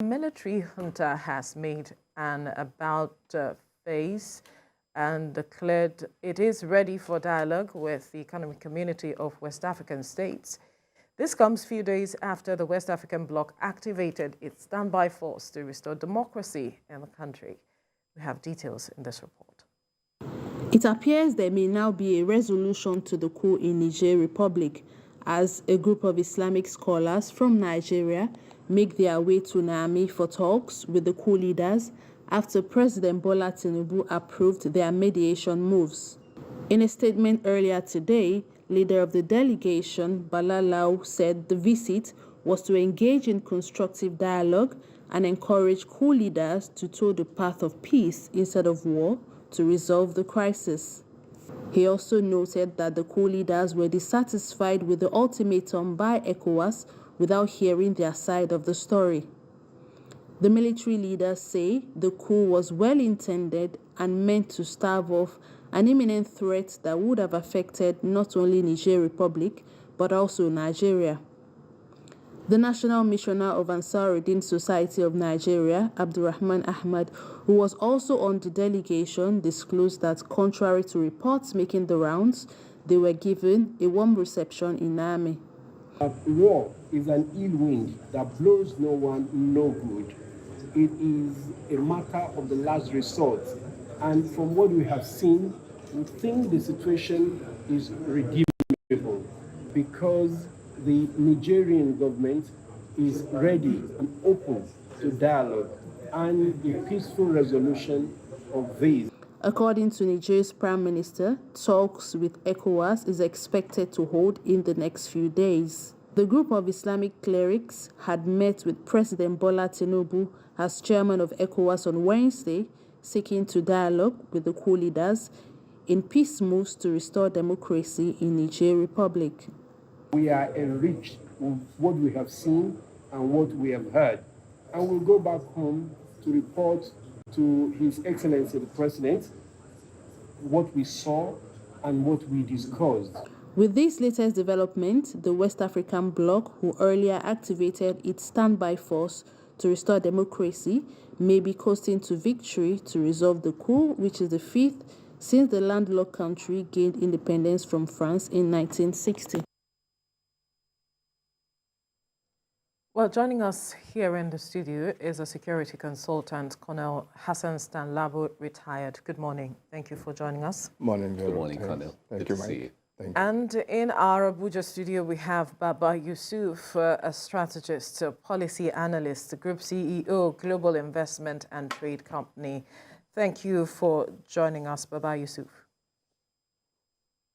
The military junta has made an about-face and declared it is ready for dialogue with the economic community of West African states. This comes few days after the West African bloc activated its standby force to restore democracy in the country. We have details in this report. It appears there may now be a resolution to the coup in Niger Republic as a group of Islamic scholars from Nigeria make their way to Niamey for talks with the coup leaders after President Bola Tinubu approved their mediation moves. In a statement earlier today, leader of the delegation, Bala Lau, said the visit was to engage in constructive dialogue and encourage coup leaders to toe the path of peace instead of war to resolve the crisis. He also noted that the coup leaders were dissatisfied with the ultimatum by ECOWAS without hearing their side of the story. The military leaders say the coup was well-intended and meant to stave off an imminent threat that would have affected not only Niger Republic, but also Nigeria. The National Missioner of Ansaruddin Society of Nigeria, Abdurrahman Ahmad, who was also on the delegation, disclosed that contrary to reports making the rounds, they were given a warm reception in Niamey. War is an ill wind that blows no one no good. It is a matter of the last resort. And from what we have seen, we think the situation is redeemable because the Nigerian government is ready and open to dialogue and a peaceful resolution of this. According to Niger's Prime Minister, talks with ECOWAS is expected to hold in the next few days. The group of Islamic clerics had met with President Bola Tinubu as chairman of ECOWAS on Wednesday, seeking to dialogue with the coup leaders in peace moves to restore democracy in Niger Republic. We are enriched with what we have seen and what we have heard, and we'll go back home to report to His Excellency the President what we saw and what we discussed. With this latest development, the West African bloc, who earlier activated its standby force to restore democracy, may be coasting to victory to resolve the coup, which is the fifth since the landlocked country gained independence from France in 1960. Well, joining us here in the studio is a security consultant, Colonel Hassan Stanlabo, retired. Good morning. Thank you for joining us. Morning. Good morning, Colonel. Thank you, Mike. Thank you. And in our Abuja studio, we have Baba Yusuf, a strategist, a policy analyst, Group CEO, Global Investment and Trade Company. Thank you for joining us, Baba Yusuf.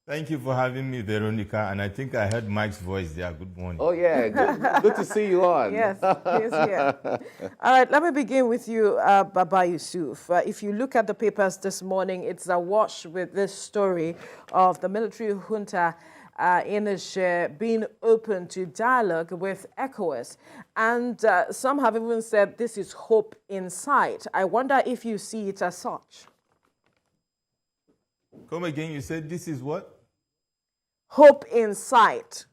Thank you for having me, Veronica. And I think I heard Mike's voice there. Good morning. Oh, yeah. Good to see you on. Yes, he's here. All right, let me begin with you, Baba Yusuf. If you look at the papers this morning, it's awash with this story of the military junta in Niger being open to dialogue with ECOWAS. And some have even said this is hope in sight. I wonder if you see it as such. Come again, you said this is what? Hope in sight.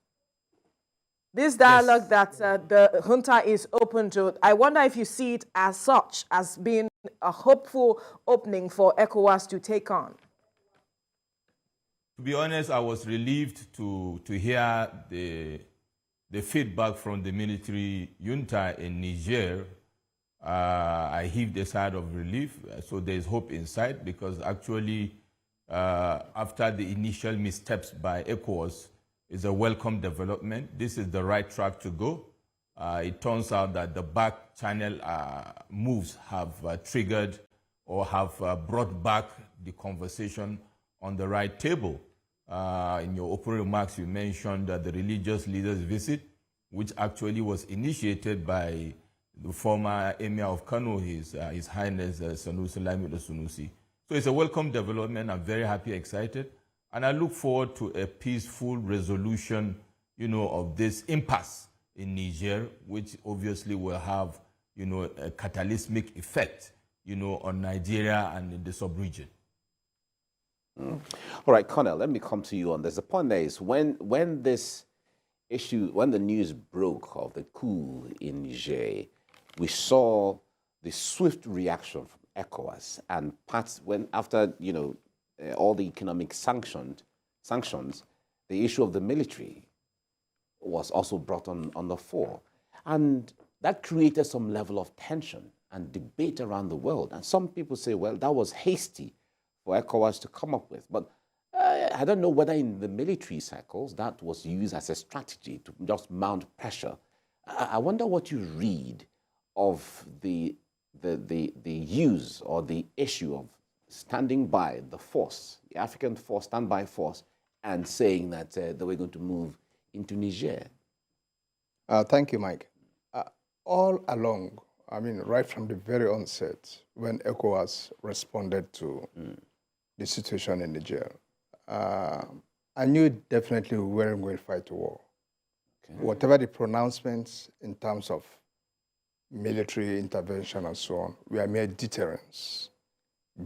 This dialogue yes. that the junta is open to, I wonder if you see it as such, as being a hopeful opening for ECOWAS to take on. To be honest, I was relieved to hear the feedback from the military junta in Niger. I heaved a sigh of relief, so there's hope in sight because actually after the initial missteps by ECOWAS, is a welcome development. This is the right track to go. It turns out that the back channel moves have triggered or have brought back the conversation on the right table. In your opening remarks, you mentioned the religious leaders' visit, which actually was initiated by the former Emir of Kano, His Highness Sanusi Lamido Sunusi. So it's a welcome development. I'm very happy, excited. And I look forward to a peaceful resolution, of this impasse in Niger, which obviously will have, a catalytic effect, on Nigeria and in the sub-region. All right, Colonel, let me come to you on this. The point there is when the news broke of the coup in Niger, we saw the swift reaction from ECOWAS and after all the economic sanctions, the issue of the military was also brought on the fore, and that created some level of tension and debate around the world. And some people say, well, that was hasty for ECOWAS to come up with, but I don't know whether in the military cycles that was used as a strategy to just mount pressure. I wonder what you read of the use or the issue of standing by the force, the African force, standby force, and saying that they were going to move into Niger. Thank you, Mike. All along, I mean, right from the very onset, when ECOWAS responded to the situation in Niger, I knew definitely we weren't going to fight a war. Okay. Whatever the pronouncements in terms of military intervention and so on, we are mere deterrence.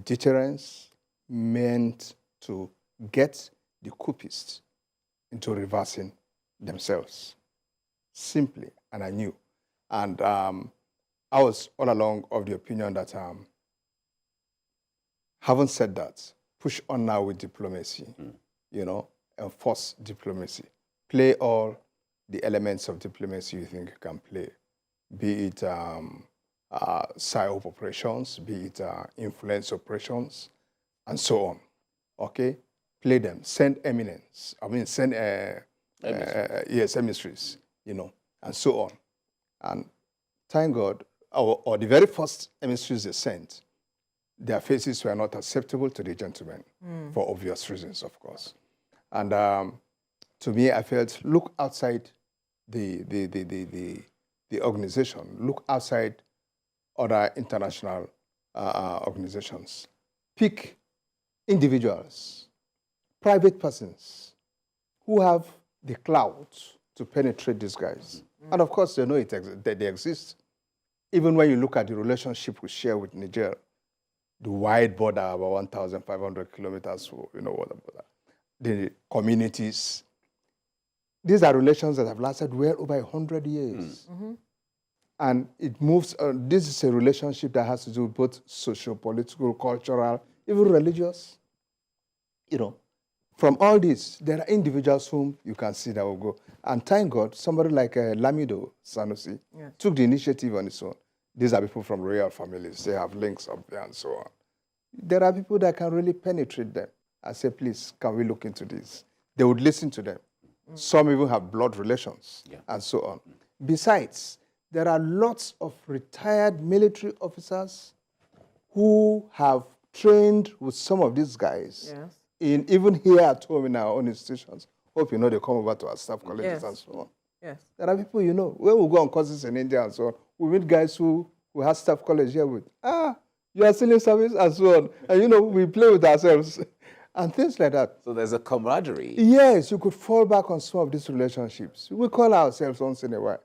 Deterrence meant to get the coupists into reversing themselves, simply, and I knew. And I was all along of the opinion that, having said that, push on now with diplomacy, enforce diplomacy. Play all the elements of diplomacy you think you can play, be it psyop operations, be it influence operations, and so on, okay? Play them, send emissaries, and so on. And thank God, or the very first emissaries they sent, their faces were not acceptable to the gentlemen, for obvious reasons, of course. And to me, I felt, look outside the organization, look outside other international organizations. Pick individuals, private persons who have the clout to penetrate these guys. And of course, they know that they exist. Even when you look at the relationship we share with Niger, the wide border, about 1,500 kilometers, the communities. These are relations that have lasted well over 100 years. And it moves, this is a relationship that has to do with both socio-political, cultural, even religious. From all this, there are individuals whom you can see that will go. And thank God, somebody like Lamido Sanusi took the initiative on his own. These are people from royal families. They have links up there and so on. There are people that can really penetrate them and say, please, can we look into this? They would listen to them. Some even have blood relations and so on. Besides, there are lots of retired military officers who have trained with some of these guys, in even here at home in our own institutions. Hope you know they come over to our staff colleges and so on. There are people, when we go on courses in India and so on, we meet guys who have staff college here with, you are still in service and so on. And we play with ourselves and things like that. So there's a camaraderie. Yes, you could fall back on some of these relationships. We call ourselves once in a while.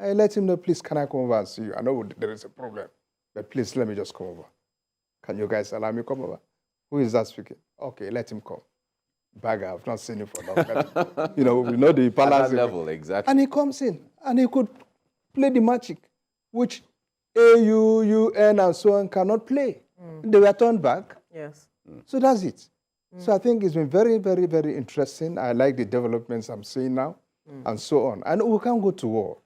I let him know, please, can I come over and see you? I know there is a problem, but please let me just come over. Can you guys allow me to come over? Who is that speaking? Okay, let him come. Bagger, I've not seen him for long. We know the palace. At that level, exactly. And he comes in, and he could play the magic, which AU, UN, and so on cannot play. They were turned back. So that's it. So I think it's been very, very, very interesting. I like the developments I'm seeing now, and so on. And we can't go to war.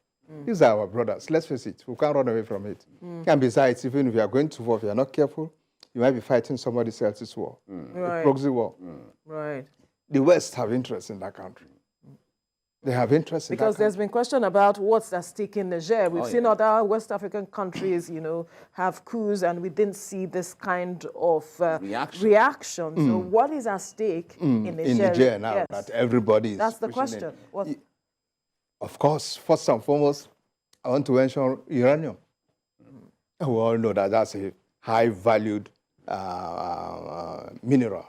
These are our brothers. Let's face it. We can't run away from it. And besides, even if you are going to war, if you are not careful, you might be fighting somebody else's war, a proxy war. The West have interest in that country. They have interest in that country. Because there's been question about what's at stake in Niger. We've seen other West African countries, have coups, and we didn't see this kind of reaction. So what is at stake in Niger? In Niger now, that everybody is That's the question. Of course, first and foremost, I want to mention uranium. We all know that that's a high-valued mineral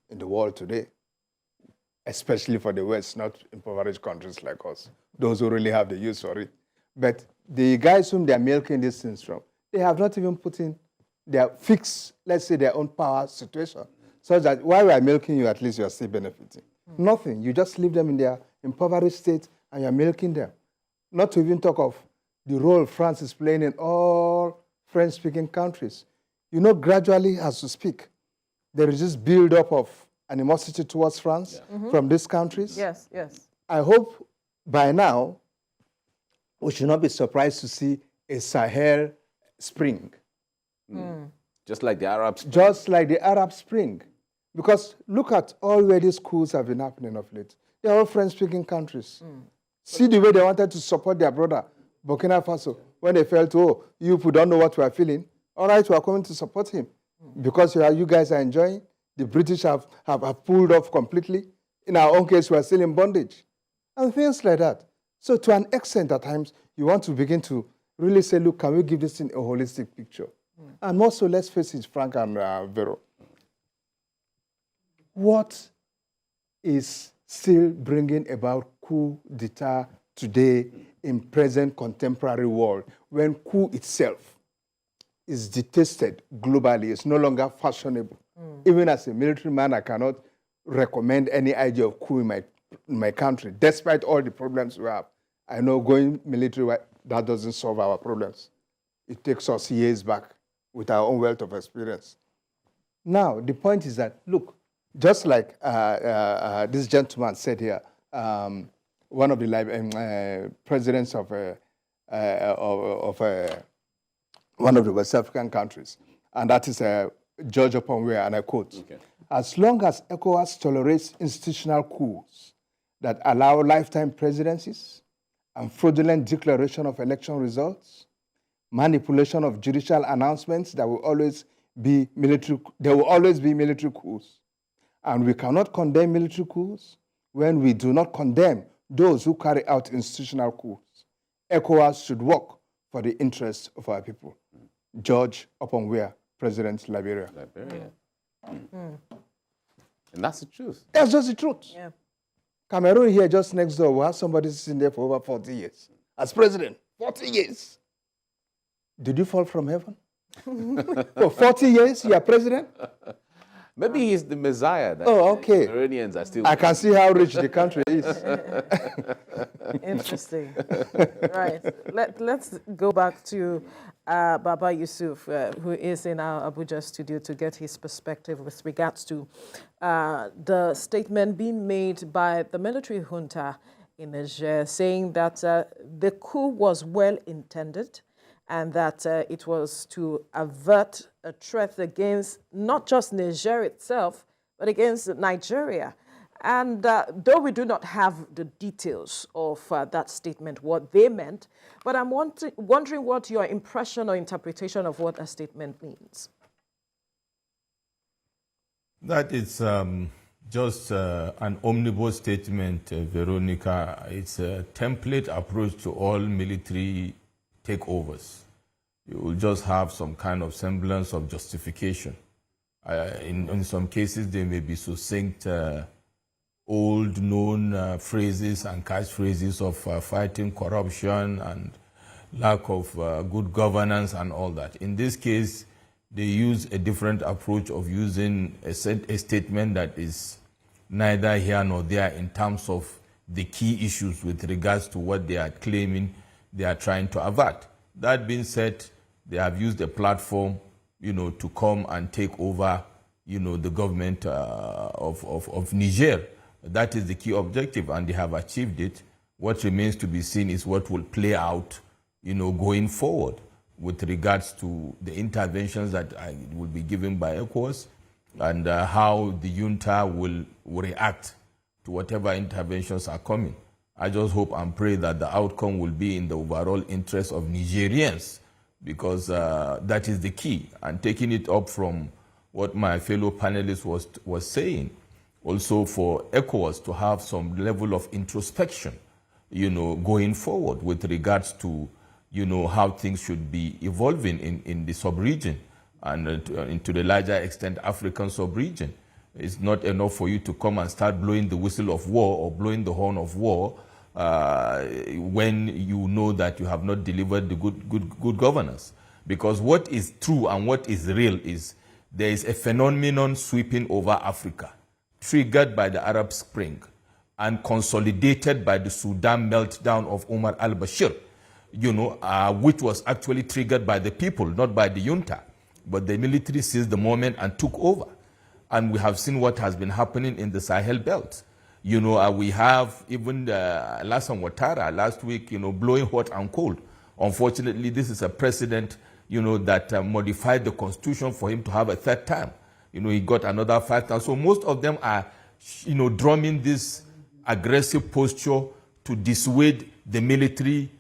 in the world today, especially for the West, not impoverished countries like us, those who really have the use for it. But the guys whom they're milking these things from, they have not even put in their fixed, let's say, their own power situation, so that while we are milking you, at least you are still benefiting. Nothing. You just leave them in their impoverished state and you're milking them. Not to even talk of the role France is playing in all French-speaking countries. You know, gradually, as we speak, there is this build-up of animosity towards France from these countries. Yes, yes. I hope by now, we should not be surprised to see a Sahel Spring. Just like the Arab Spring. Just like the Arab Spring. Because look at all where these coups have been happening of late. They're all French-speaking countries. See the way they wanted to support their brother, Burkina Faso, when they felt, oh, you people don't know what we are feeling. All right, we are coming to support him. Because you guys are enjoying. The British have pulled off completely. In our own case, we are still in bondage. And things like that. So to an extent at times, you want to begin to really say, look, can we give this thing a holistic picture? And also, let's face it, Frank and Vero. What is still bringing about coup d'etat today in present contemporary world, when coup itself is detested globally, it's no longer fashionable? Even as a military man, I cannot recommend any idea of coup in my country, despite all the problems we have. I know going military, that doesn't solve our problems. It takes us years back with our own wealth of experience. Now, the point is that, look, just like this gentleman said here, one of the presidents of one of the West African countries, and that is George Oponwe, and I quote, okay, as long as ECOWAS tolerates institutional coups that allow lifetime presidencies and fraudulent declaration of election results, manipulation of judicial announcements, there will always be military coups. And we cannot condemn military coups when we do not condemn those who carry out institutional coups. ECOWAS should work for the interests of our people. George Oponwe, President, Liberia. And that's the truth. That's just the truth. Yeah. Cameroon here, just next door, we have somebody sitting there for over 40 years. As president, 40 years. Did you fall from heaven? For 40 years, you are president? Maybe he's the Messiah that okay. Cameroonians are still... I can see how rich the country is. Interesting. Right. Let's go back to Baba Yusuf, who is in our Abuja studio, to get his perspective with regards to the statement being made by the military junta in Niger, saying that the coup was well-intended, and that it was to avert a threat against not just Niger itself, but against Nigeria. And though we do not have the details of that statement, what they meant, but I'm wondering what your impression or interpretation of what that statement means. That is just an omnibus statement, Veronica. It's a template approach to all military takeovers. You will just have some kind of semblance of justification. In some cases, they may be succinct, old known phrases and catchphrases of fighting corruption and lack of good governance and all that. In this case, they use a different approach of using a statement that is neither here nor there in terms of the key issues with regards to what they are claiming they are trying to avert. That being said, they have used a platform, to come and take over, the government of Niger. That is the key objective, and they have achieved it. What remains to be seen is what will play out, going forward with regards to the interventions that will be given by ECOWAS and how the junta will react to whatever interventions are coming. I just hope and pray that the outcome will be in the overall interest of Nigerians, because that is the key. And taking it up from what my fellow panelist was saying, also for ECOWAS to have some level of introspection, going forward with regards to, how things should be evolving in the sub-region and into the larger extent African sub-region. It's not enough for you to come and start blowing the whistle of war or blowing the horn of war when you know that you have not delivered the good governance. Because what is true and what is real is there is a phenomenon sweeping over Africa, triggered by the Arab Spring and consolidated by the Sudan meltdown of Omar al-Bashir. which was actually triggered by the people, not by the junta. But the military seized the moment and took over. And we have seen what has been happening in the Sahel belt. We have even Alassane Ouattara last week, blowing hot and cold. Unfortunately, this is a precedent, that modified the constitution for him to have a third term. He got another 5 terms. So most of them are, drumming this aggressive posture to dissuade the military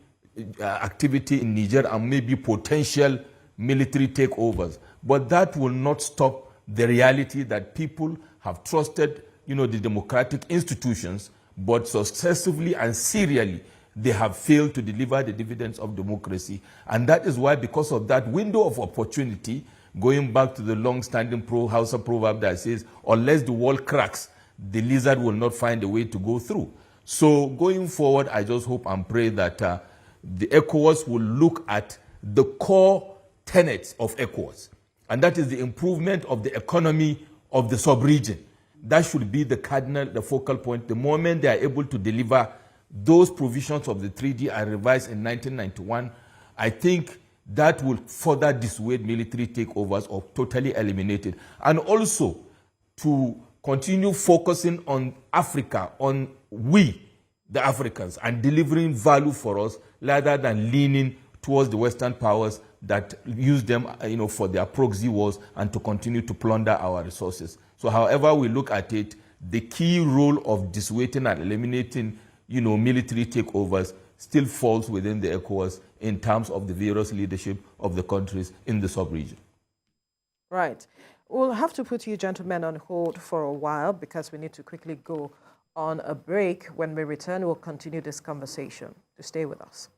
activity in Niger and maybe potential military takeovers. But that will not stop the reality that people have trusted, the democratic institutions, but successively and serially they have failed to deliver the dividends of democracy. And that is why, because of that window of opportunity, going back to the long-standing Hausa proverb that says, unless the wall cracks, the lizard will not find a way to go through. So going forward, I just hope and pray that the ECOWAS will look at the core tenets of ECOWAS, and that is the improvement of the economy of the sub-region. That should be the focal point. The moment they are able to deliver those provisions of the 3D and revised in 1991, I think that will further dissuade military takeovers or totally eliminate it. And also to continue focusing on Africa, on we, the Africans, and delivering value for us rather than leaning towards the Western powers that use them, for their proxy wars and to continue to plunder our resources. So however we look at it, the key role of dissuading and eliminating, military takeovers still falls within the ECOWAS in terms of the various leadership of the countries in the sub-region. Right. We'll have to put you gentlemen on hold for a while because we need to quickly go on a break. When we return, we'll continue this conversation. To stay with us.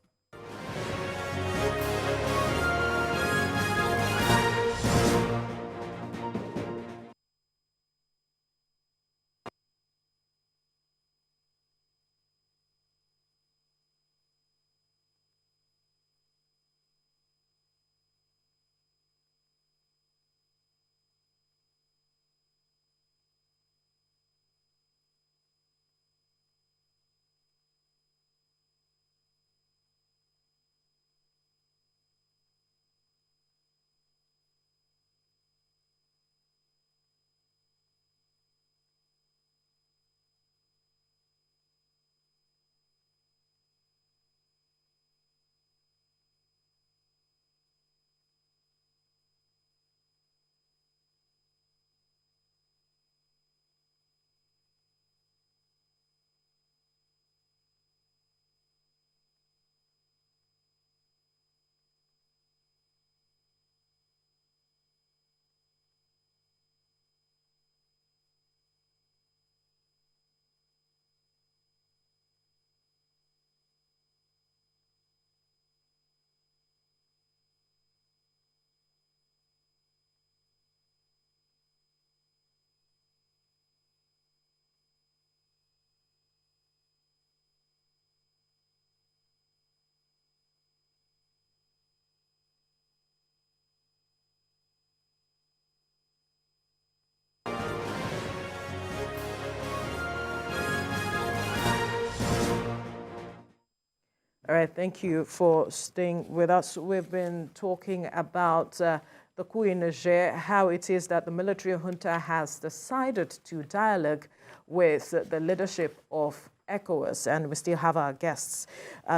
All right, thank you for staying with us. We've been talking about the coup in Niger, how it is that the military junta has decided to dialogue with the leadership of ECOWAS, and we still have our guests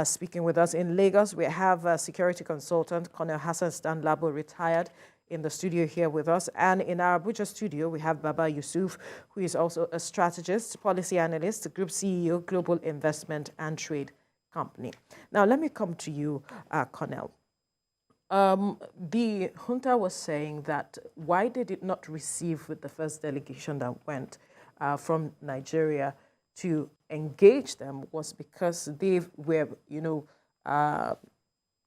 speaking with us. In Lagos, we have a security consultant, Colonel Hassan Stanlabo, retired, in the studio here with us. And in our Abuja studio, we have Baba Yusuf, who is also a strategist, policy analyst, group CEO, Global Investment and Trade Company. Now, let me come to you, Colonel. The junta was saying that why did it not receive with the first delegation that went from Nigeria to engage them was because they were,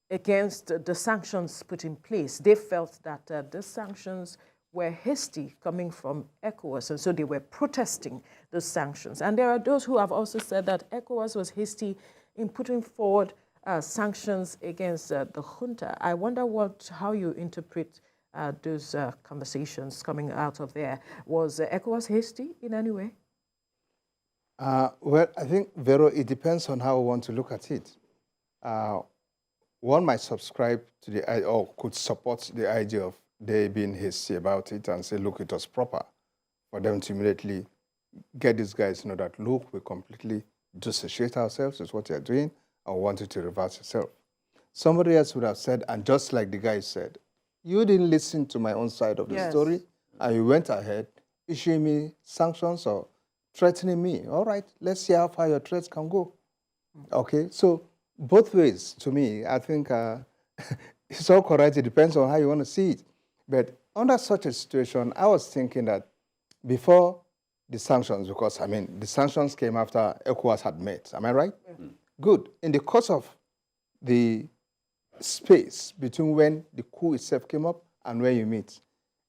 against the sanctions put in place. They felt that the sanctions were hasty coming from ECOWAS, and so they were protesting those sanctions. And there are those who have also said that ECOWAS was hasty in putting forward sanctions against the junta. I wonder how you interpret those conversations coming out of there. Was ECOWAS hasty in any way? Well, I think, Vero, it depends on how we want to look at it. one might subscribe to the idea or could support the idea of they being hasty about it and say, look, it was proper for them to immediately get these guys to know that, look, we completely dissociate ourselves is what you're doing, and want you to reverse yourself. Somebody else would have said, and just like the guy said, you didn't listen to my own side of the story, and you went ahead issuing me sanctions or threatening me. All right, let's see how far your threats can go. Okay, so both ways, to me, I think it's all correct. It depends on how you want to see it. But under such a situation, I was thinking that before the sanctions, because, I mean, the sanctions came after ECOWAS had met. Am I right? Mm-hmm. Good. In the course of the space between when the coup itself came up and when you meet,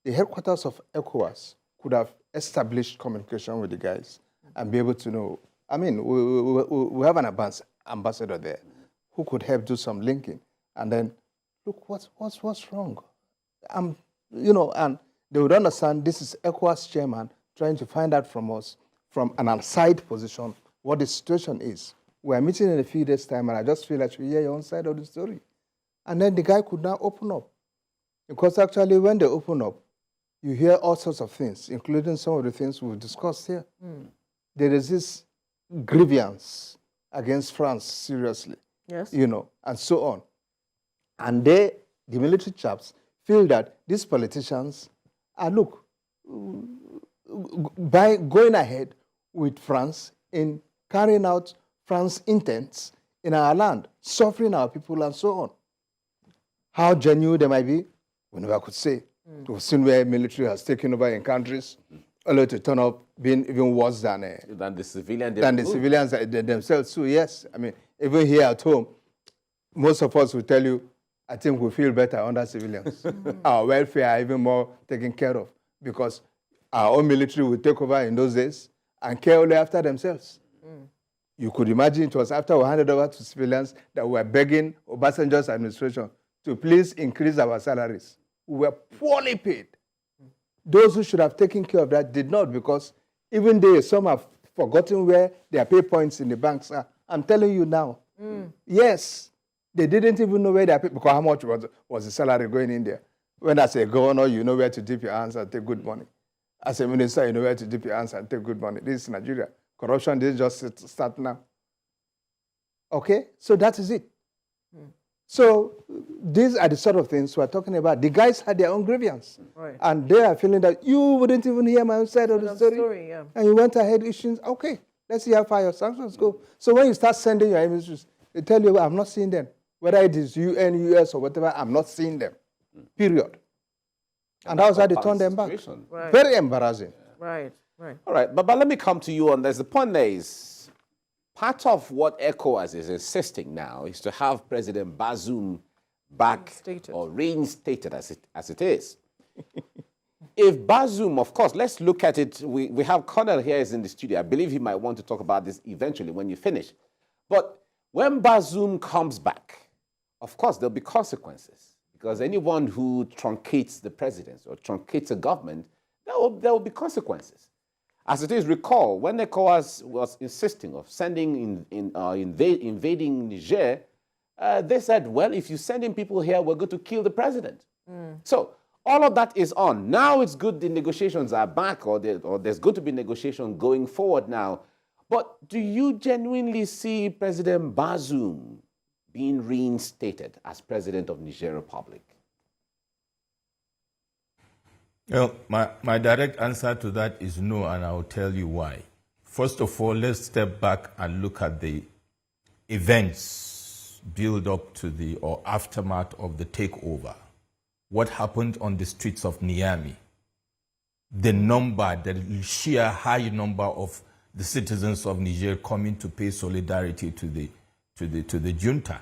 the headquarters of ECOWAS could have established communication with the guys and be able to know. I mean, we have an ambassador there who could help do some linking. And then, look, what's wrong? You know, and they would understand this is ECOWAS chairman trying to find out from us, from an outside position, what the situation is. We're meeting in a few days' time, and I just feel like we hear your own side of the story. And then the guy could now open up. Because actually, when they open up, you hear all sorts of things, including some of the things we've discussed here. Mm. There is this grievance against France, seriously. Yes. You know, and so on. And they, the military chaps, feel that these politicians are, look, by going ahead with France in carrying out France's intents in our land, suffering our people and so on. How genuine they might be, we never could say. We've seen where military has taken over in countries, only to turn up being even worse than the civilians themselves too. Yes, I mean, even here at home, most of us will tell you, I think we feel better under civilians. Our welfare are even more taken care of because our own military will take over in those days and care only after themselves. You could imagine it was after we handed over to civilians that we were begging Obasanjo's administration to please increase our salaries. We were poorly paid. Those who should have taken care of that did not, because even they, some have forgotten where their pay points in the banks are. I'm telling you now. Yes, they didn't even know where their pay, because how much was the salary going in there? When as a governor, you know where to dip your hands and take good money. As a minister, you know where to dip your hands and take good money. This is Nigeria. Corruption didn't just start now. Okay, so that is it. So these are the sort of things we're talking about. The guys had their own grievance. Right. And they are feeling that you wouldn't even hear my own side of the story. Yeah. And you went ahead issuing, okay, let's see how far your sanctions go. So when you start sending your emissaries, they tell you, well, I'm not seeing them. Whether it is UN, US, or whatever, I'm not seeing them. Period. And that was how they turned them back. Right. Very embarrassing. Right, right. All right, but let me come to you on this. The point there is, part of what ECOWAS is insisting now is to have President Bazoum back or reinstated as it is. If Bazoum, of course, let's look at it. We have Colonel here is in the studio. I believe he might want to talk about this eventually when you finish. But when Bazoum comes back, of course, there'll be consequences, because anyone who truncates the presidency or truncates a government, there will be consequences. As it is, recall, when ECOWAS was insisting of invading Niger, they said, well, if you send in people here, we're going to kill the president. So all of that is on. Now it's good the negotiations are back, or there's going to be negotiation going forward now. But do you genuinely see President Bazoum being reinstated as president of Niger Republic? Well, my direct answer to that is no, and I'll tell you why. First of all, let's step back and look at the events build up to or aftermath of the takeover. What happened on the streets of Niamey? The sheer high number of the citizens of Niger coming to pay solidarity to the junta.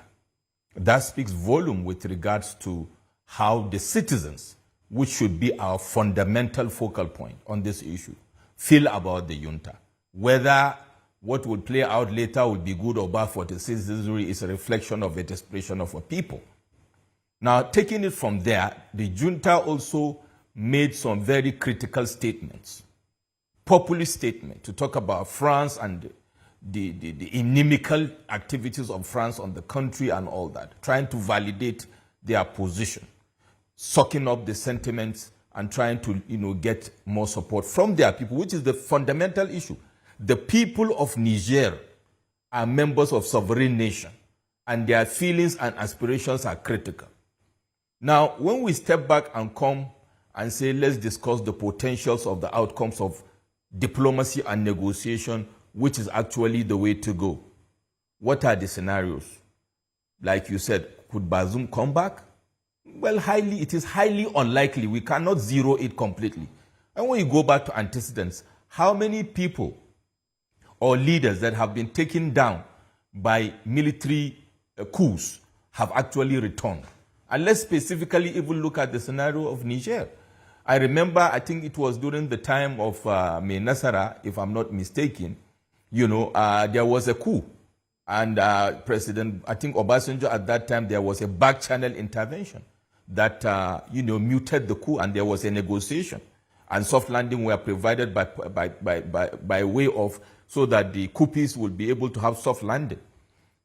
That speaks volume with regards to how the citizens, which should be our fundamental focal point on this issue, feel about the junta. Whether what will play out later will be good or bad for the citizenry is a reflection of the desperation of a people. Now, taking it from there, the junta also made some very critical statements, populist statements, to talk about France and the inimical activities of France on the country and all that, trying to validate their position, sucking up the sentiments and trying to get more support from their people, which is the fundamental issue. The people of Niger are members of sovereign nation, and their feelings and aspirations are critical. Now, when we step back and come and say, let's discuss the potentials of the outcomes of diplomacy and negotiation, which is actually the way to go, what are the scenarios? Like you said, could Bazoum come back? Well, it is highly unlikely. We cannot zero it completely. And when you go back to antecedents, how many people or leaders that have been taken down by military coups have actually returned? And let's specifically even look at the scenario of Niger. I remember, I think it was during the time of May Nassara, if I'm not mistaken, there was a coup. And President, I think Obasanjo at that time, there was a back channel intervention that, muted the coup, and there was a negotiation. And soft landing were provided by way of, so that the coupists will be able to have soft landing.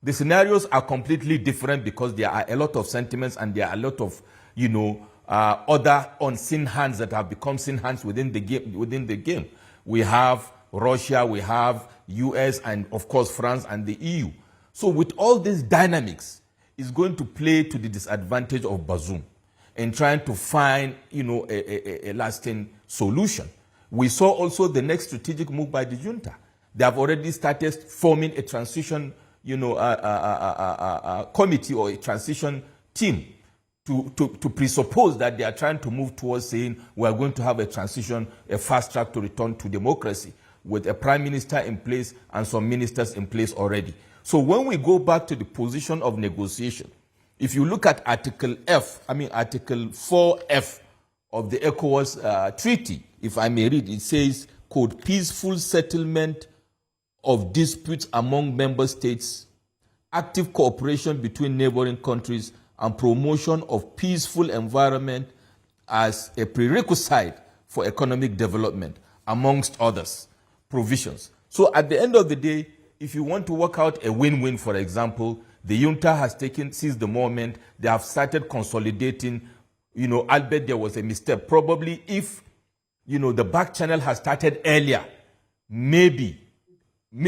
The scenarios are completely different because there are a lot of sentiments and there are a lot of, other unseen hands that have become seen hands within the game. We have Russia, we have US, and of course France and the EU. So with all these dynamics, it's going to play to the disadvantage of Bazoum in trying to find, a lasting solution. We saw also the next strategic move by the junta. They have already started forming a transition, committee or a transition team to presuppose that they are trying to move towards saying we are going to have a transition, a fast track to return to democracy, with a prime minister in place and some ministers in place already. So when we go back to the position of negotiation, if you look at Article 4F of the ECOWAS treaty, if I may read, it says, quote, peaceful settlement of disputes among member states, active cooperation between neighboring countries, and promotion of peaceful environment as a prerequisite for economic development, amongst others provisions. So at the end of the day, if you want to work out a win-win, for example, the junta has seized the moment. They have started consolidating. Albeit there was a mistake. Probably if, the back channel has started earlier, maybe,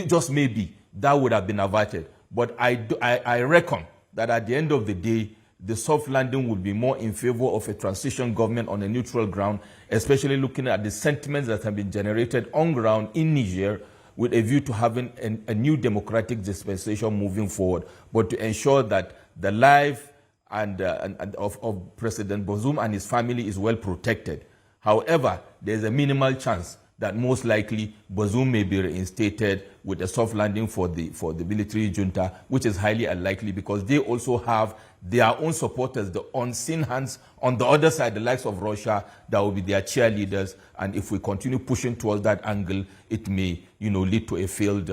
just maybe, that would have been averted. But I reckon that at the end of the day, the soft landing would be more in favor of a transition government on a neutral ground, especially looking at the sentiments that have been generated on ground in Niger, with a view to having a new democratic dispensation moving forward, but to ensure that the life of President Bazoum and his family is well protected. However, there's a minimal chance that most likely Bazoum may be reinstated with a soft landing for the military junta, which is highly unlikely because they also have their own supporters, the unseen hands on the other side, the likes of Russia, that will be their cheerleaders. And if we continue pushing towards that angle, it may, lead to a failed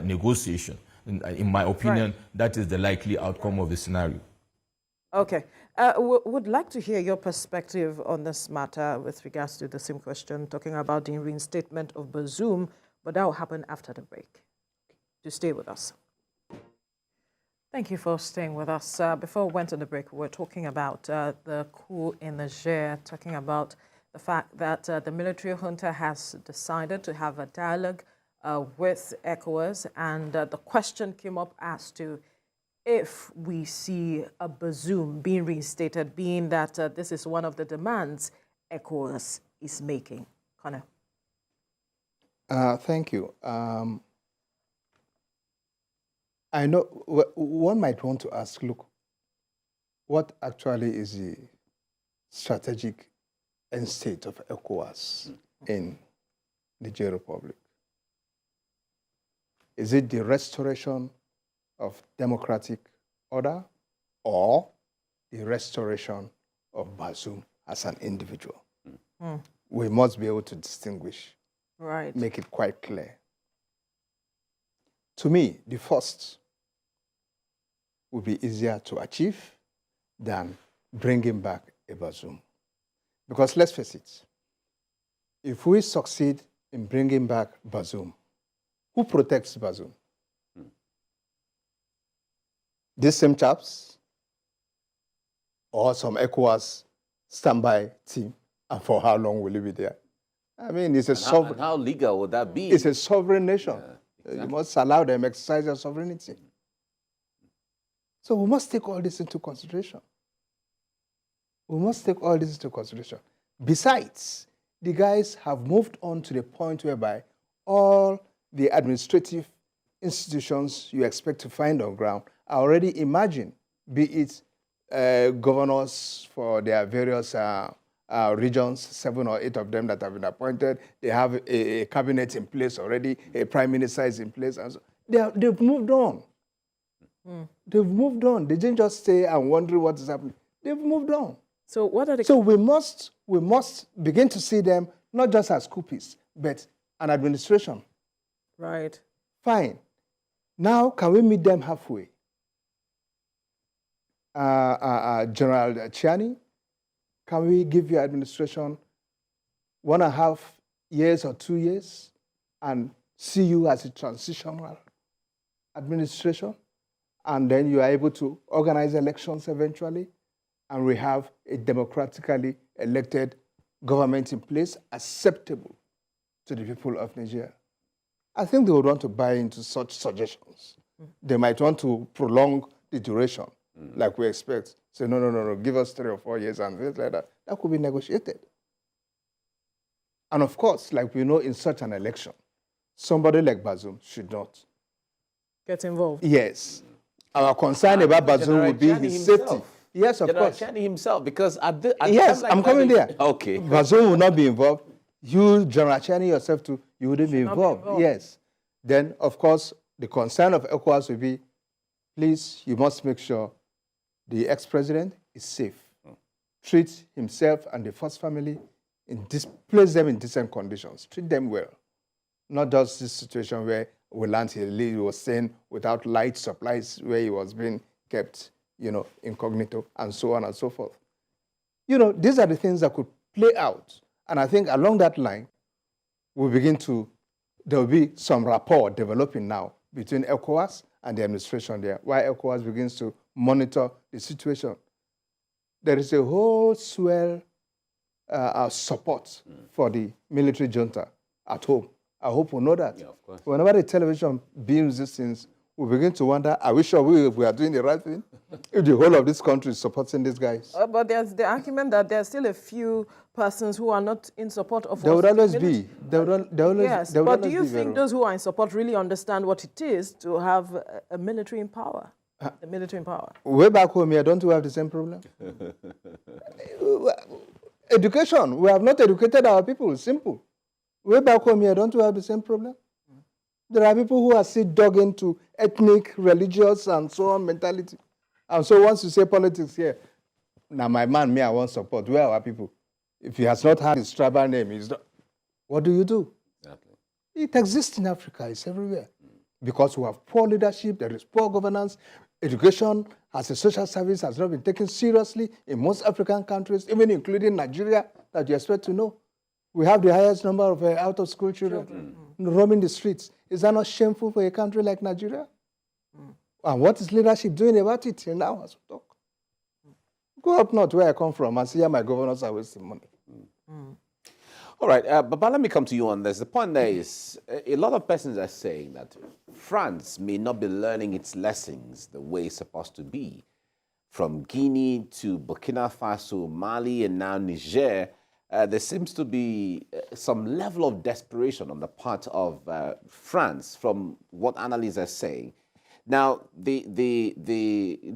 negotiation. In my opinion, that is the likely outcome of the scenario. Okay. Would like to hear your perspective on this matter with regards to the same question, talking about the reinstatement of Bazoum, but that will happen after the break. To stay with us. Thank you for staying with us. Before we went on the break, we were talking about the coup in Niger, talking about the fact that the military junta has decided to have a dialogue with ECOWAS, and the question came up as to if we see a Bazoum being reinstated, being that this is one of the demands ECOWAS is making. Connor. Thank you. I know one might want to ask, look, what actually is the strategic end state of ECOWAS in the Niger Republic? Is it the restoration of democratic order or the restoration of Bazoum as an individual? We must be able to distinguish, make it quite clear. To me, the first would be easier to achieve than bringing back a Bazoum. Because let's face it, if we succeed in bringing back Bazoum, who protects Bazoum? these same chaps or some ECOWAS standby team, and for how long will it be there? I mean, it's a sovereign. And how legal would that be? It's a sovereign nation. Exactly. You must allow them exercise their sovereignty. So we must take all this into consideration. We must take all this into consideration. Besides, the guys have moved on to the point whereby all the administrative institutions you expect to find on ground are already imagined, be it governors for their various regions, 7 or 8 of them that have been appointed. They have a cabinet in place already, a prime minister is in place. And so they've moved on. They've moved on. They didn't just stay and wonder what is happening. They've moved on. So what are the... So we must begin to see them not just as coupists, but an administration. Right. Fine. Now, can we meet them halfway? General Chiani, can we give your administration 1.5 years or 2 years and see you as a transitional administration? And then you are able to organize elections eventually, and we have a democratically elected government in place acceptable to the people of Niger. I think they would want to buy into such suggestions. They might want to prolong the duration, like we expect. Say, no, give us 3 or 4 years and things like that. That could be negotiated. And of course, like we know in such an election, somebody like Bazoum should not get involved. Yes. Our concern about Bazoum would be his safety. Yes, of course. General Chiani himself, because at yes, like I'm coming there. Okay. Bazoum will not be involved. You, General Chiani yourself too, you wouldn't be involved. Yes. Then, of course, the concern of ECOWAS will be, please, you must make sure the ex-president is safe. Treat himself and the first family, place them in decent conditions. Treat them well. Not just this situation where he was staying without light supplies, where he was being kept, incognito, and so on and so forth. These are the things that could play out. And I think along that line, there will be some rapport developing now between ECOWAS and the administration there, while ECOWAS begins to monitor the situation. There is a whole swell support for the military junta at home. I hope we know that. Yeah, of course. Whenever the television beams these things, we begin to wonder, are we sure we are doing the right thing? If the whole of this country is supporting these guys. But there's the argument that there are still a few persons who are not in support of... There would always be. Yes, but do you think those who are in support really understand what it is to have a military in power? The military in power. Way back home here, don't we have the same problem? Education. We have not educated our people. Simple. Way back home here, don't we have the same problem? There are people who are still dug into ethnic, religious, and so on mentality. And so once you say politics here, now my man, I want support. Where are our people? If he has not had his tribal name, he's not. What do you do? Exactly. It exists in Africa. It's everywhere. Because we have poor leadership, there is poor governance. Education as a social service has not been taken seriously in most African countries, even including Nigeria, that you expect to know. We have the highest number of out-of-school children roaming the streets. Is that not shameful for a country like Nigeria? And what is leadership doing about it till now as we talk? Go up north where I come from and see how my governors are wasting money. All right, but let me come to you on this. The point there is, a lot of persons are saying that France may not be learning its lessons the way it's supposed to be. From Guinea to Burkina Faso, Mali, and now Niger, there seems to be some level of desperation on the part of France, from what analysts are saying. Now, the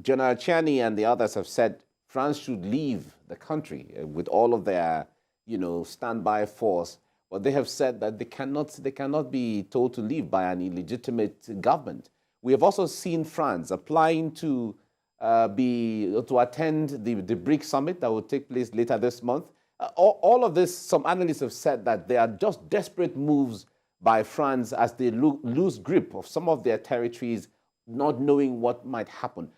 General Chiani and the others have said France should leave the country with all of their, standby force. But they have said that they cannot be told to leave by an illegitimate government. We have also seen France applying to attend the BRICS summit that will take place later this month. All of this, some analysts have said that they are just desperate moves by France as they lose grip of some of their territories, not knowing what might happen.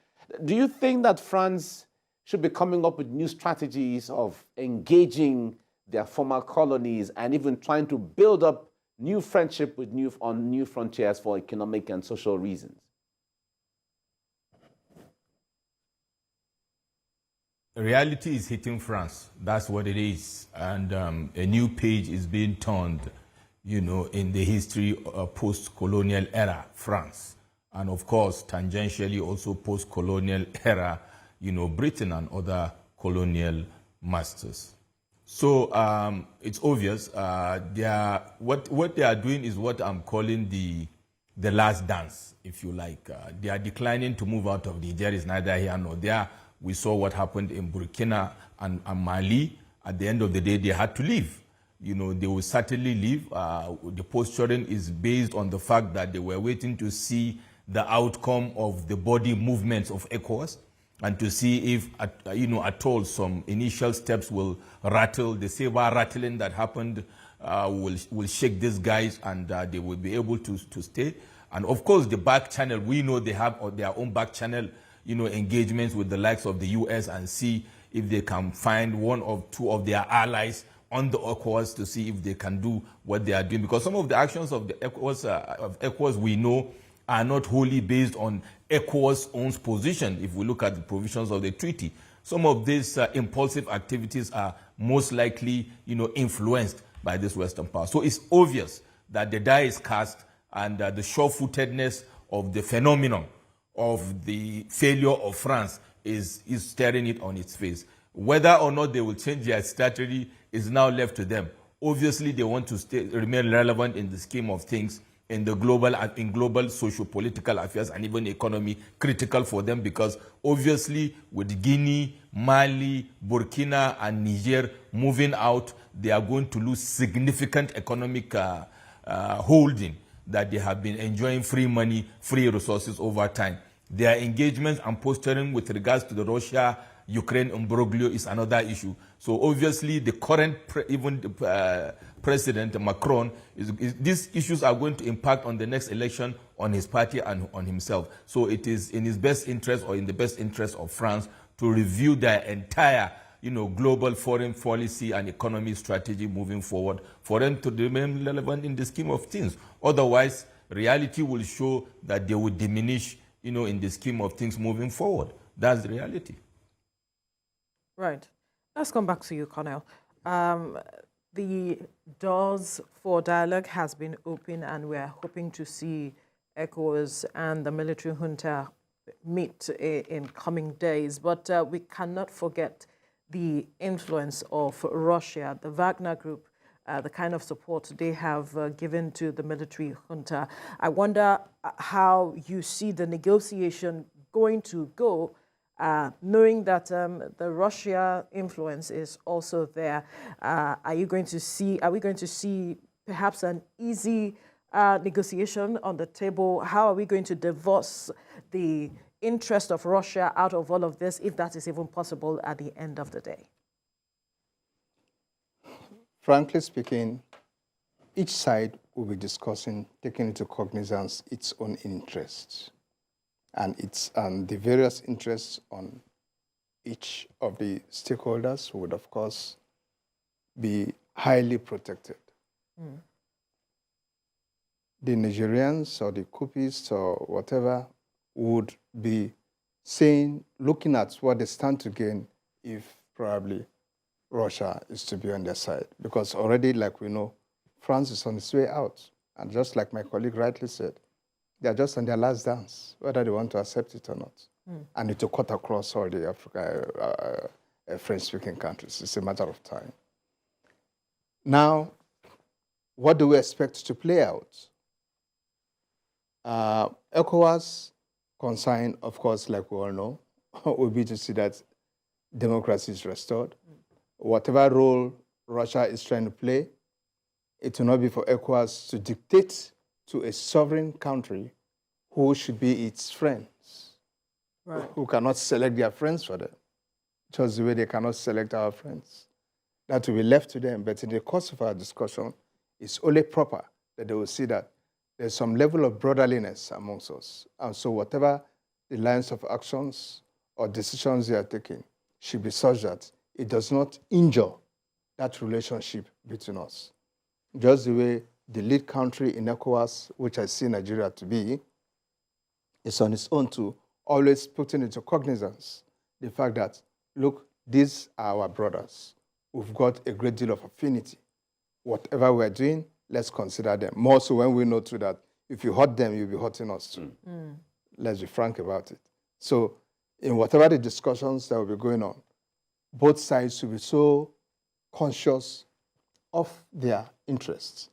Do you think that France should be coming up with new strategies of engaging their former colonies and even trying to build up new friendship on new frontiers for economic and social reasons? reality is hitting France. That's what it is. And a new page is being turned, in the history of post-colonial era France. And of course, tangentially also post-colonial era, Britain and other colonial masters. So it's obvious what they are doing is what I'm calling the last dance, if you like. They are declining to move out of Niger. Is neither here nor there. We saw what happened in Burkina and Mali. At the end of the day, they had to leave. They will certainly leave. The posturing is based on the fact that they were waiting to see the outcome of the body movements of ECOWAS and to see if, at all some initial steps will rattle. The saber rattling that happened will shake these guys, and they will be able to stay. And of course, the back channel, we know they have their own back channel, engagements with the likes of the US, and see if they can find one or two of their allies on the ECOWAS to see if they can do what they are doing. Because some of the actions of the ECOWAS we know are not wholly based on ECOWAS' own position. If we look at the provisions of the treaty, some of these impulsive activities are most likely, influenced by this Western power. So it's obvious that the die is cast, and the sure-footedness of the phenomenon of the failure of France is staring it on its face. Whether or not they will change their strategy is now left to them. Obviously, they want to remain relevant in the scheme of things in global socio-political affairs and even economy, critical for them, because obviously with Guinea, Mali, Burkina and Niger moving out, they are going to lose significant economic holding that they have been enjoying, free money, free resources over time. Their engagements and posturing with regards to the Russia-Ukraine imbroglio is another issue. So obviously the current President Macron, these issues are going to impact on the next election, on his party and on himself. So it is in his best interest, or in the best interest of France, to review their entire global foreign policy and economy strategy moving forward, for them to remain relevant in the scheme of things. Otherwise, reality will show that they will diminish, in the scheme of things moving forward. That's the reality. Right. Let's come back to you, Colonel. The doors for dialogue has been open, and we're hoping to see ECOWAS and the military junta meet in coming days. But we cannot forget the influence of Russia, the Wagner Group, the kind of support they have given to the military junta. I wonder how you see the negotiation going to go, knowing that the Russia influence is also there. Are we going to see perhaps an easy negotiation on the table? How are we going to divorce the interest of Russia out of all of this, if that is even possible at the end of the day? Frankly speaking, each side will be discussing, taking into cognizance its own interests and the various interests on each of the stakeholders would, of course, be highly protected. Mm. The Nigerians or the Coupists or whatever would be saying, looking at what they stand to gain if probably Russia is to be on their side. Because already, like we know, France is on its way out. And just like my colleague rightly said, they are just on their last dance, whether they want to accept it or not. Mm. And it will cut across all the French-speaking countries. It's a matter of time. Now, what do we expect to play out? ECOWAS concern, of course, like we all know, will be to see that democracy is restored. Mm. Whatever role Russia is trying to play, it will not be for ECOWAS to dictate to a sovereign country who should be its friends, right, who cannot select their friends for them, just the way they cannot select our friends. That will be left to them, but in the course of our discussion, it's only proper that they will see that there's some level of brotherliness amongst us. And so whatever the lines of actions or decisions they are taking should be such that it does not injure that relationship between us. Just the way the lead country in ECOWAS, which I see Nigeria to be, is on its own to always putting into cognizance the fact that, look, these are our brothers. We've got a great deal of affinity. Whatever we're doing, let's consider them. More so when we know too that if you hurt them, you'll be hurting us too. Let's be frank about it. So in whatever the discussions that will be going on, both sides should be so conscious of their interests,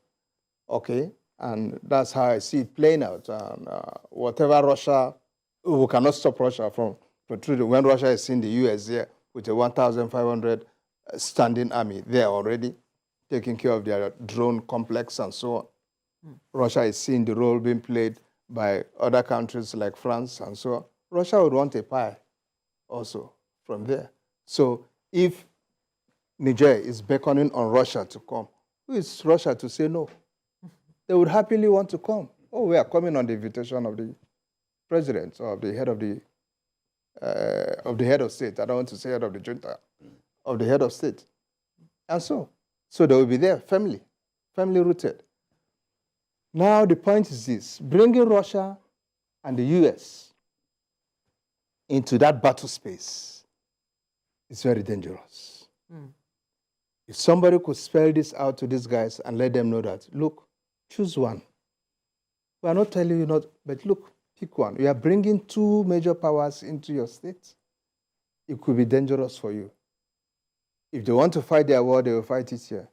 okay? And that's how I see it playing out. And whatever Russia, we cannot stop Russia from protruding. When Russia is seeing the US there with a 1,500 standing army there already, taking care of their drone complex and so on. Russia is seeing the role being played by other countries like France and so on. Russia would want a pie also from there. So if Niger is beckoning on Russia to come, who is Russia to say no? They would happily want to come. Oh, we are coming on the invitation of the president or of the head of state. I don't want to say head of the junta, of the head of state. And so they will be there, family rooted. Now the point is this: bringing Russia and the US into that battle space is very dangerous. If somebody could spell this out to these guys and let them know that, look, choose one. We are not telling you not, but look, pick one. You are bringing two major powers into your state. It could be dangerous for you. If they want to fight their war, they will fight it here,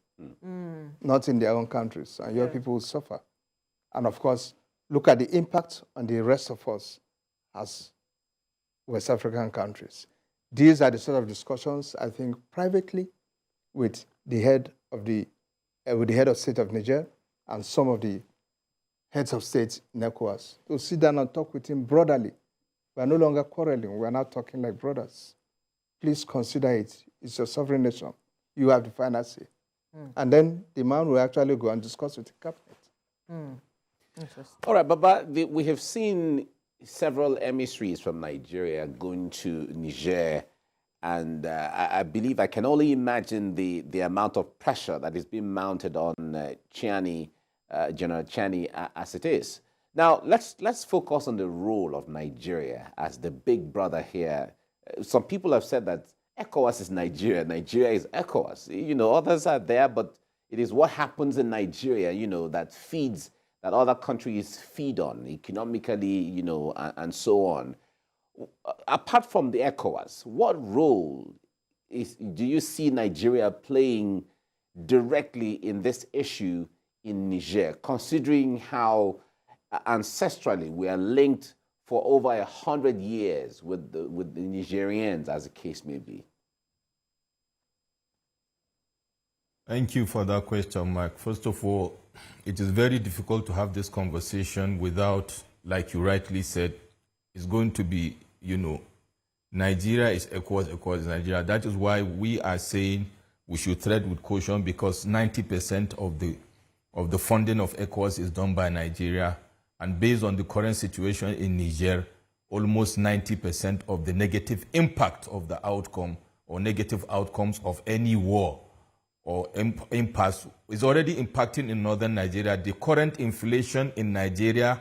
not in their own countries, and your people will suffer. And of course, look at the impact on the rest of us as West African countries. These are the sort of discussions, I think, privately with the head of state of Niger and some of the heads of state in ECOWAS to sit down and talk with him brotherly. We are no longer quarreling. We are now talking like brothers. Please consider it. It's your sovereign nation. You have the final say. And then the man will actually go and discuss with the cabinet. All right, Baba, we have seen several emissaries from Nigeria going to Niger, and I believe I can only imagine the amount of pressure that is being mounted on Chiani, General Chiani, as it is. Now, let's focus on the role of Nigeria as the big brother here. Some people have said that ECOWAS is Nigeria, Nigeria is ECOWAS. You know, others are there, but it is what happens in Nigeria, you know, that other countries feed on economically, you know, and so on. Apart from the ECOWAS, what role do you see Nigeria playing directly in this issue in Niger, considering how ancestrally we are linked for over 100 years with the Nigerians, as the case may be? Thank you for that question, Mike. First of all, it is very difficult to have this conversation without, like you rightly said, it's going to be, you know, Nigeria is ECOWAS is Nigeria. That is why we are saying we should tread with caution, because 90% of the funding of ECOWAS is done by Nigeria. And based on the current situation in Niger, almost 90% of the negative impact of the outcome or negative outcomes of any war or impasse is already impacting in northern Nigeria. The current inflation in Nigeria,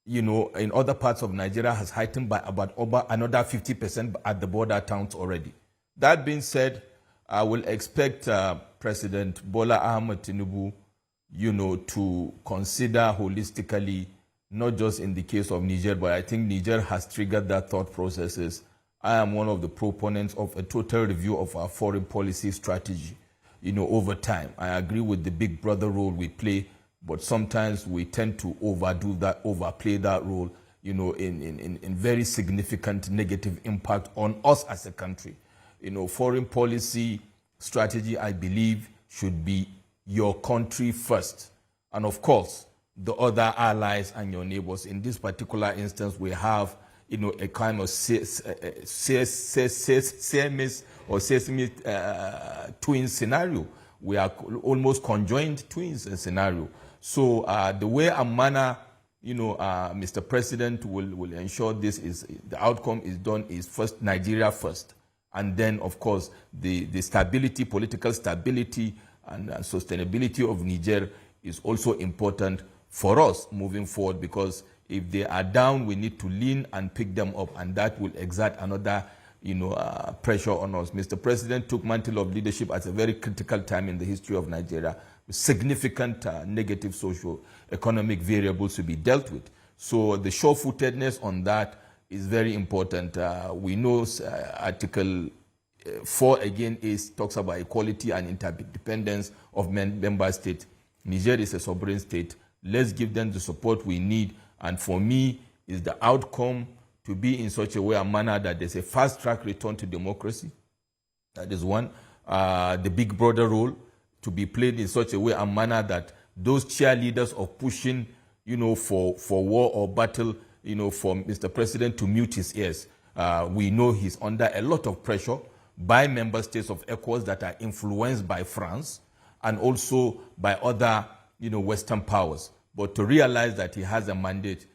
you know, in other parts of Nigeria has heightened by about over another 50% at the border towns already. That being said, I will expect President Bola Ahmed Tinubu, you know, to consider holistically, not just in the case of Niger, but I think Niger has triggered that thought processes. I am one of the proponents of a total review of our foreign policy strategy, you know, over time. I agree with the big brother role we play, but sometimes we tend to overplay that role, you know, in very significant negative impact on us as a country. You know, foreign policy strategy, I believe, should be your country first. And of course, the other allies and your neighbors. In this particular instance, we have, you know, a kind of Sesame twin scenario. We are almost conjoined twins scenario. So the way and manner, you know, Mr. President will ensure this is the outcome is done is first Nigeria first, and then of course the stability, political stability and sustainability of Niger is also important for us moving forward, because if they are down, we need to lean and pick them up, and that will exert another pressure on us. Mr. President took mantle of leadership at a very critical time in the history of Nigeria, with significant negative socio-economic variables to be dealt with. So the sure-footedness on that is very important. We know Article 4 again talks about equality and interdependence of member states. Niger is a sovereign state. Let's give them the support we need. And for me, is the outcome to be in such a way and manner that there's a fast-track return to democracy. That is one. The big brother role to be played in such a way and manner that those cheerleaders of pushing, for war or battle, for Mr. President to mute his ears. We know he's under a lot of pressure by member states of ECOWAS that are influenced by France and also by other, Western powers. But to realize that he has a mandate,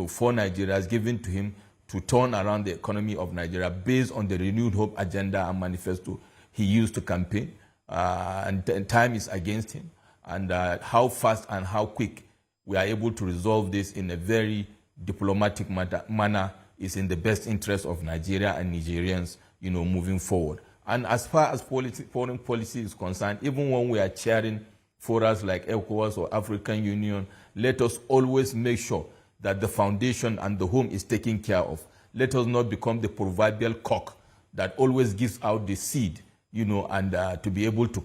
for Nigeria is given to him to turn around the economy of Nigeria based on the renewed hope agenda and manifesto he used to campaign. And time is against him. And how fast and how quick we are able to resolve this in a very diplomatic manner is in the best interest of Nigeria and Nigerians, moving forward. And as far as foreign policy is concerned, even when we are chairing forums like ECOWAS or African Union, let us always make sure that the foundation and the home is taken care of. Let us not become the proverbial cock that always gives out the seed, and to be able to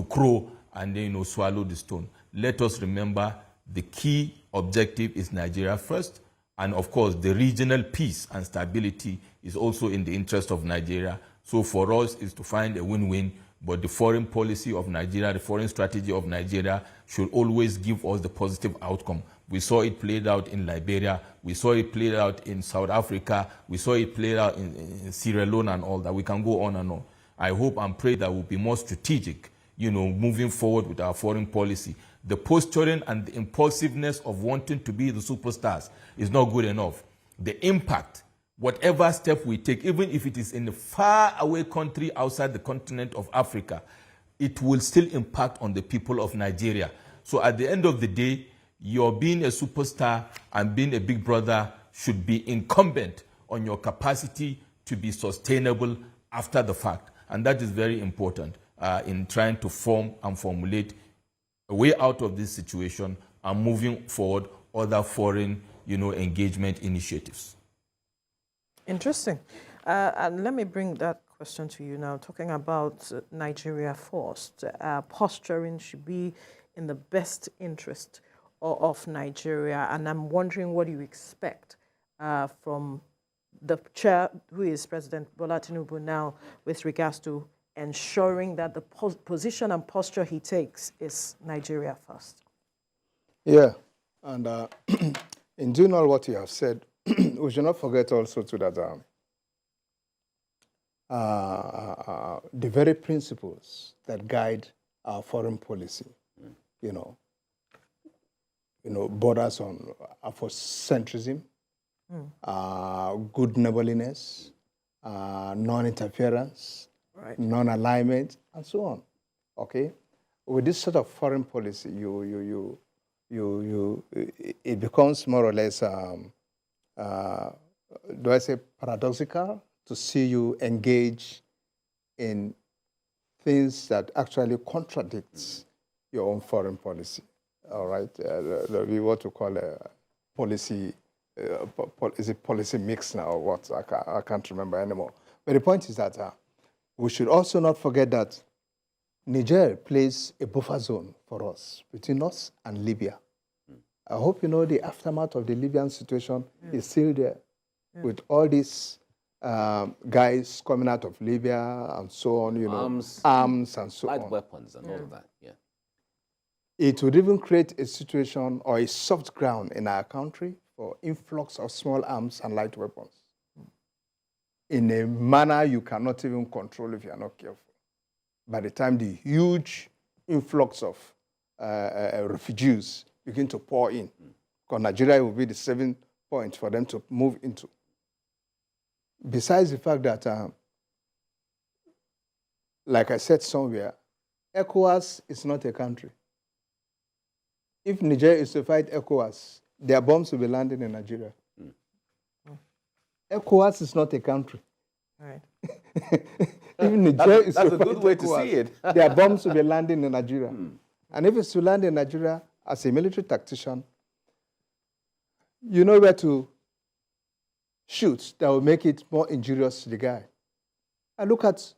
crow and then, swallow the stone. Let us remember the key objective is Nigeria first. And of course, the regional peace and stability is also in the interest of Nigeria. So for us, is to find a win-win. But the foreign policy of Nigeria, the foreign strategy of Nigeria should always give us the positive outcome. We saw it played out in Liberia. We saw it played out in South Africa. We saw it played out in Sierra Leone and all that. We can go on and on. I hope and pray that we'll be more strategic, moving forward with our foreign policy. The posturing and the impulsiveness of wanting to be the superstars is not good enough. The impact, whatever step we take, even if it is in a far-away country outside the continent of Africa, it will still impact on the people of Nigeria. So at the end of the day, your being a superstar and being a big brother should be incumbent on your capacity to be sustainable after the fact. And that is very important in trying to form and formulate a way out of this situation and moving forward other foreign, engagement initiatives. Interesting. And let me bring that question to you now, talking about Nigeria first. Posturing should be in the best interest of Nigeria. And I'm wondering what you expect from the chair, who is President Bola Tinubu now, with regards to ensuring that the position and posture he takes is Nigeria first. Yeah, and in doing all what you have said, we should not forget also too that the very principles that guide our foreign policy, borders on Afrocentrism, good neighborliness, non-interference, right, non-alignment, and so on. Okay, with this sort of foreign policy, it becomes more or less, do I say paradoxical, to see you engage in things that actually contradicts your own foreign policy. All right, what we call a policy. Is it policy mix now or what? I can't remember anymore. But the point is that we should also not forget that Niger plays a buffer zone for us, between us and Libya. I hope you know the aftermath of the Libyan situation is still there, with all these guys coming out of Libya and so on, arms and so on. Light weapons and all of that, yeah. It would even create a situation or a soft ground in our country for influx of small arms and light weapons in a manner you cannot even control if you are not careful. By the time the huge influx of refugees begin to pour in, because Nigeria will be the 7th point for them to move into. Besides the fact that, like I said somewhere, ECOWAS is not a country. If Niger is to fight ECOWAS, their bombs will be landing in Nigeria. ECOWAS is not a country. Right. Even Niger is That's a so good way to ECOWAS. see it. Their bombs will be landing in Nigeria. And if it's to land in Nigeria as a military tactician, you know where to shoot that will make it more injurious to the guy. And look at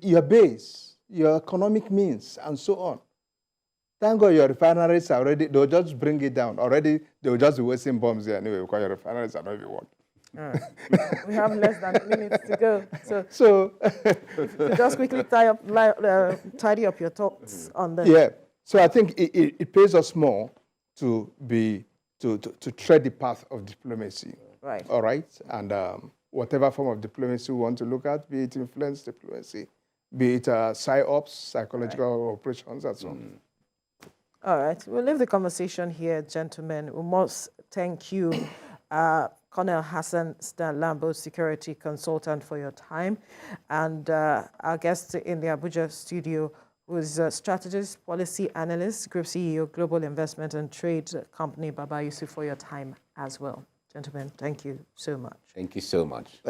your base, your economic means, and so on. Thank God your refineries are already, they'll just bring it down. Already, they'll just be wasting bombs there anyway because your refineries are not even working. All right. We have less than a minute to go. So So, just quickly tidy up your thoughts on this. yeah. So I think it pays us more to tread the path of diplomacy. Right. All right. And whatever form of diplomacy we want to look at, be it influence diplomacy, be it psyops, psychological operations, and so on. All right. We'll leave the conversation here, gentlemen. We must thank you, Colonel Hassan Lambo, security consultant, for your time. And our guest in the Abuja studio was strategist, policy analyst, group CEO, Global Investment and Trade Company, Baba Yusuf, for your time as well. Gentlemen, thank you so much. Thank you so much.